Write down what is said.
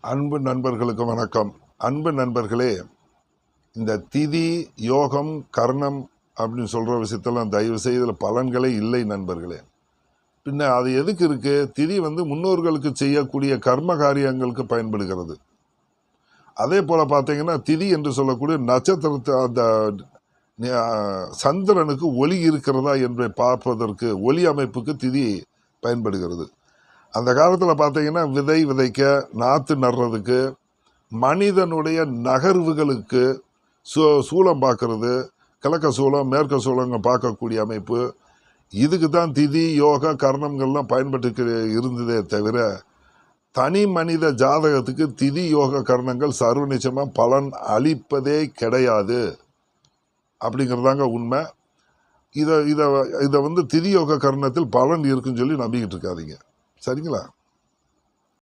அன்பு நண்பர்களுக்கு வணக்கம். அன்பு நண்பர்களே, இந்த திதி யோகம் கர்ணம் அப்படின்னு சொல்கிற விஷயத்தெல்லாம் தயவு செய்து இதில் பலன்களே இல்லை நண்பர்களே. பின்ன அது எதுக்கு இருக்கு? திதி முன்னோர்களுக்கு செய்யக்கூடிய கர்ம காரியங்களுக்கு பயன்படுகிறது. அதே போல் பார்த்தீங்கன்னா திதி என்று சொல்லக்கூடிய நட்சத்திரத்தை அந்த சந்திரனுக்கு ஒளி இருக்கிறதா என்பதை பார்ப்பதற்கு ஒளி அமைப்புக்கு திதி பயன்படுகிறது. அந்த காலத்தில் பார்த்தீங்கன்னா விதை விதைக்க, நாற்று நடுறதுக்கு, மனிதனுடைய நகர்வுகளுக்கு சூலம் பார்க்கறது, கிழக்க சூலம் மேற்க சூலங்க பார்க்கக்கூடிய அமைப்பு, இதுக்கு தான் திதி யோக கர்ணங்கள்லாம் பயன்பட்டு இருந்ததே தவிர தனி மனித ஜாதகத்துக்கு திதி யோக கர்ணங்கள் சர்வ நிச்சயமாக பலன் அளிப்பதே கிடையாது அப்படிங்கிறதாங்க உண்மை. இதை திதி யோக கர்ணத்தில் பலன் இருக்குன்னு சொல்லி நம்பிக்கிட்டு இருக்காதீங்க. சரிங்களா?